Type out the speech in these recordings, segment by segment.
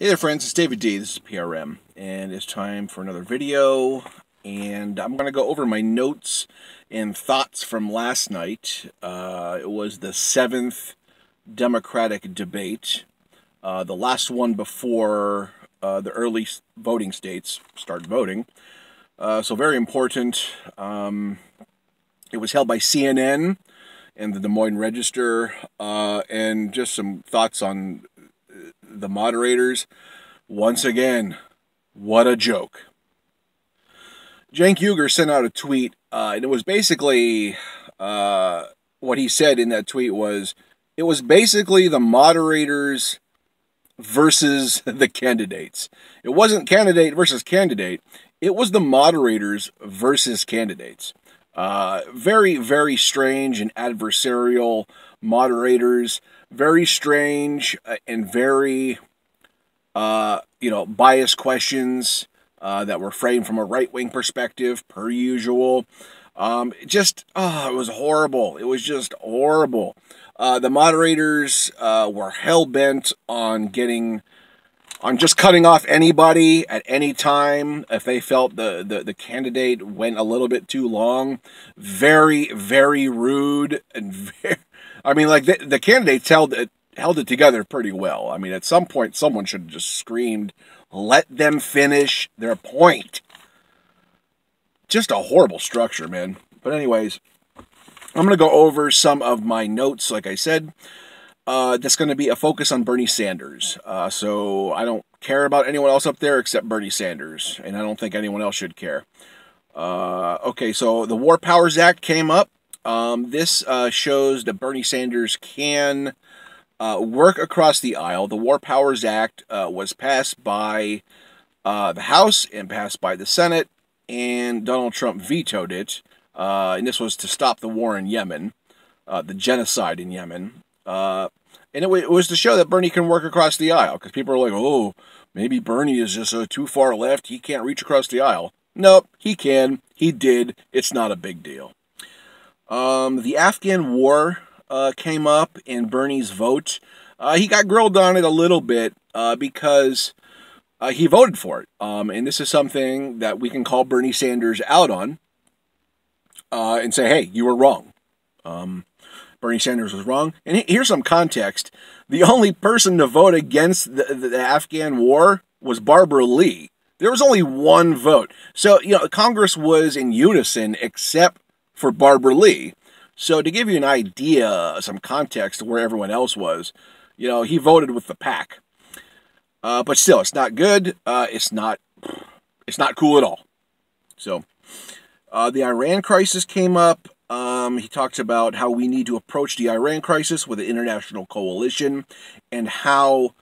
Hey there friends, it's David Dee, this is PRM, and it's time for another video, and I'm going to go over my notes and thoughts from last night. It was the 7th Democratic debate, the last one before the early voting states start voting, so very important. It was held by CNN and the Des Moines Register, and just some thoughts on the moderators. Once again, what a joke. Cenk Uygur sent out a tweet, and it was basically, what he said in that tweet was, it was basically the moderators versus the candidates. It wasn't candidate versus candidate, it was the moderators versus candidates. Very, very strange and adversarial moderators. Very strange and very, biased questions that were framed from a right-wing perspective, per usual. It was horrible. It was just horrible. The moderators were hell-bent on just cutting off anybody at any time if they felt the candidate went a little bit too long. Very, very rude and very... I mean, like, the candidates held it together pretty well. I mean, at some point, someone should have just screamed, let them finish their point. Just a horrible structure, man. But anyways, I'm going to go over some of my notes, like I said. That's going to be a focus on Bernie Sanders. So I don't care about anyone else up there except Bernie Sanders, and I don't think anyone else should care. Okay, so the War Powers Act came up. This shows that Bernie Sanders can work across the aisle. The War Powers Act was passed by the House and passed by the Senate, and Donald Trump vetoed it. And this was to stop the war in Yemen, the genocide in Yemen. And it was to show that Bernie can work across the aisle, because people are like, oh, maybe Bernie is just too far left, he can't reach across the aisle. Nope, he can. He did. It's not a big deal. The Afghan war came up in Bernie's vote. He got grilled on it a little bit because he voted for it. And this is something that we can call Bernie Sanders out on and say, hey, you were wrong. Bernie Sanders was wrong. And here's some context. The only person to vote against the Afghan war was Barbara Lee. There was only one vote. So, Congress was in unison except for Barbara Lee. So to give you an idea, some context of where everyone else was, he voted with the pack. But still, it's not good. It's not cool at all. So, the Iran crisis came up. He talks about how we need to approach the Iran crisis with an international coalition and how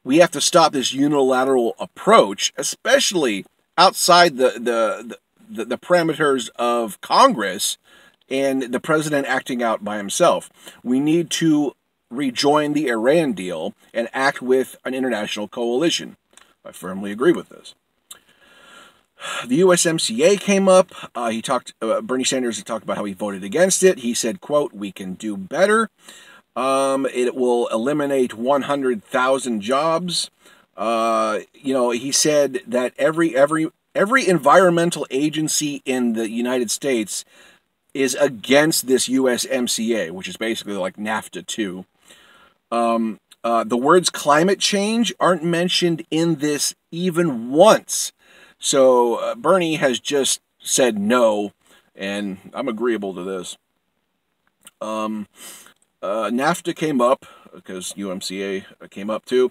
we have to stop this unilateral approach, especially outside the parameters of Congress and the president acting out by himself. We need to rejoin the Iran deal and act with an international coalition. I firmly agree with this. The USMCA came up. Bernie Sanders talked about how he voted against it. He said, quote, we can do better. It will eliminate 100,000 jobs. He said that every environmental agency in the United States is against this USMCA, which is basically like NAFTA 2. The words climate change aren't mentioned in this even once. So Bernie has just said no, and I'm agreeable to this. NAFTA came up, because UMCA came up too.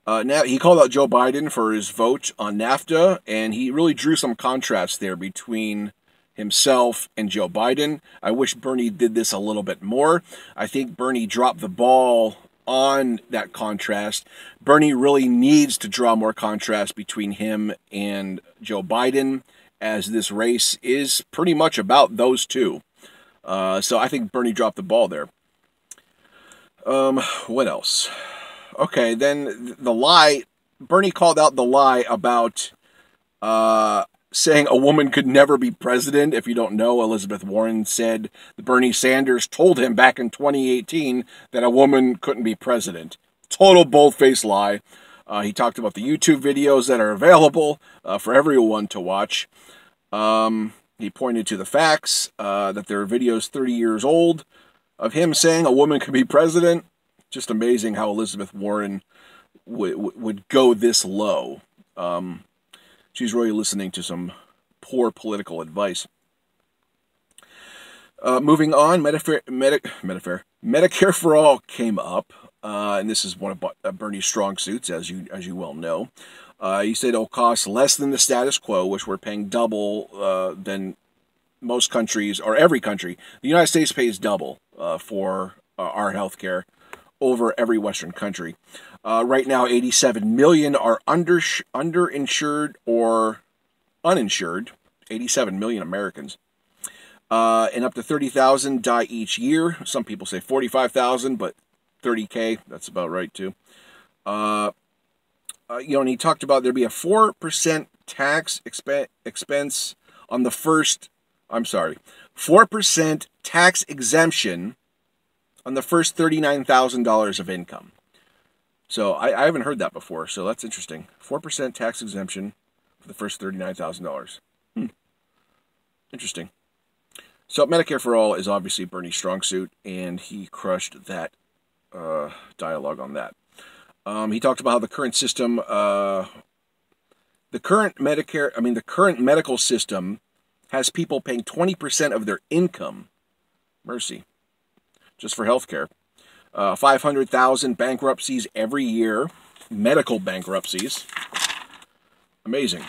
Now he called out Joe Biden for his vote on NAFTA, and he really drew some contrast there between himself and Joe Biden. I wish Bernie did this a little bit more. I think Bernie dropped the ball on that contrast. Bernie really needs to draw more contrast between him and Joe Biden, as this race is pretty much about those two. So I think Bernie dropped the ball there. What else? Okay, then the lie. Bernie called out the lie about saying a woman could never be president. If you don't know, Elizabeth Warren said that Bernie Sanders told him back in 2018 that a woman couldn't be president. Total bold-faced lie. He talked about the YouTube videos that are available for everyone to watch. He pointed to the facts that there are videos 30 years old of him saying a woman could be president. Just amazing how Elizabeth Warren would go this low. She's really listening to some poor political advice. Moving on, Medicare for All came up, and this is one of Bernie's strong suits, as you well know. He said it'll cost less than the status quo, which we're paying double than most countries, or every country. The United States pays double for our health care over every Western country. Right now, 87 million are underinsured or uninsured. 87 million Americans. And up to 30,000 die each year. Some people say 45,000, but 30K, that's about right too. And he talked about there'd be a 4% tax expense on the first, 4% tax exemption on the first $39,000 of income. So I haven't heard that before, so that's interesting. 4% tax exemption for the first $39,000. Interesting. So Medicare for All is obviously Bernie's strong suit, and he crushed that dialogue on that. He talked about how the current system, the current medical system has people paying 20% of their income, mercy, just for health care. 500,000 bankruptcies every year, medical bankruptcies. Amazing.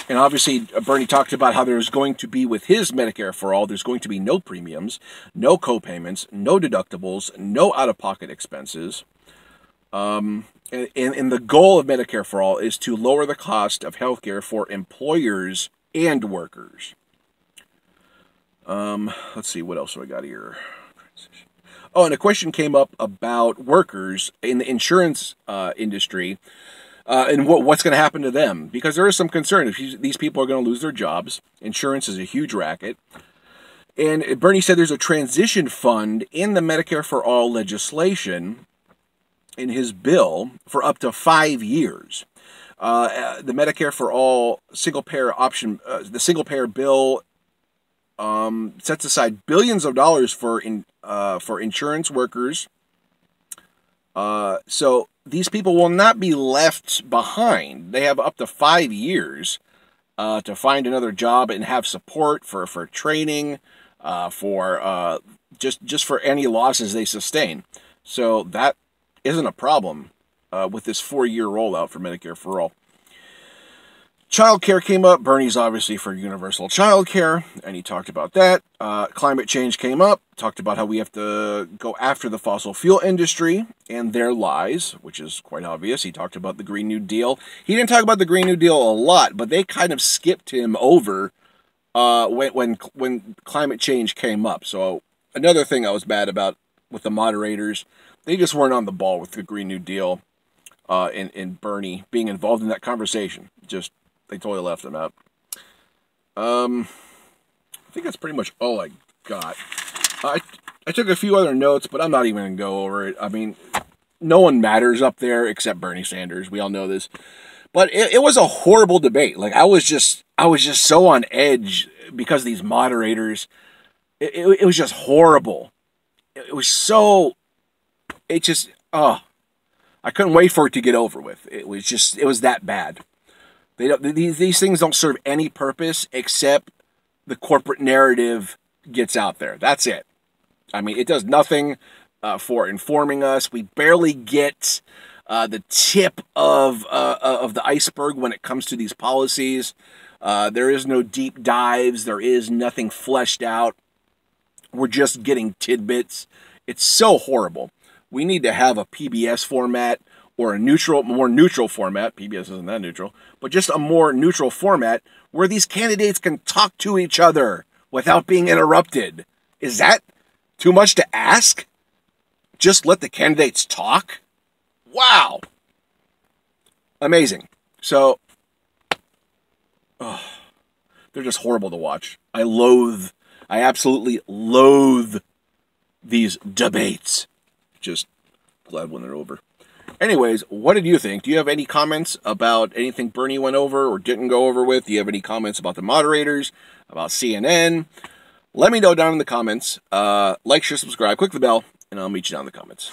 And obviously, Bernie talked about how there's going to be, with his Medicare for All, there's going to be no premiums, no co-payments, no deductibles, no out-of-pocket expenses. And the goal of Medicare for All is to lower the cost of healthcare for employers and workers. Let's see, what else do I got here? Oh, and a question came up about workers in the insurance industry. And what's going to happen to them? Because there is some concern. If these people are going to lose their jobs, insurance is a huge racket. And Bernie said there's a transition fund in the Medicare for All legislation in his bill for up to 5 years. The Medicare for All single-payer option, the single-payer bill sets aside billions of dollars for insurance workers. So these people will not be left behind. They have up to 5 years to find another job and have support for training, for just for any losses they sustain. So that isn't a problem with this 4-year rollout for Medicare for All. Childcare came up. Bernie's obviously for universal childcare, and he talked about that. Climate change came up. Talked about how we have to go after the fossil fuel industry and their lies, which is quite obvious. He talked about the Green New Deal. He didn't talk about the Green New Deal a lot, but they kind of skipped him over when climate change came up. So another thing I was bad about with the moderators, they just weren't on the ball with the Green New Deal and Bernie being involved in that conversation. They totally left him out. I think that's pretty much all I got. I took a few other notes, but I'm not even going to go over it. I mean, no one matters up there except Bernie Sanders. We all know this. But it was a horrible debate. Like, I was just so on edge because these moderators. It was just horrible. It was I couldn't wait for it to get over with. It was that bad. These things don't serve any purpose except the corporate narrative gets out there. That's it. I mean, it does nothing for informing us. We barely get the tip of the iceberg when it comes to these policies. There is no deep dives. There is nothing fleshed out. We're just getting tidbits. It's so horrible. We need to have a PBS format or a more neutral format. PBS isn't that neutral, but just a more neutral format where these candidates can talk to each other without being interrupted. Is that too much to ask? Just let the candidates talk? Wow. Amazing. So, they're just horrible to watch. I absolutely loathe these debates. Just glad when they're over. Anyways, what did you think? Do you have any comments about anything Bernie went over or didn't go over with? Do you have any comments about the moderators, about CNN? Let me know down in the comments. Like, share, subscribe, click the bell, and I'll meet you down in the comments.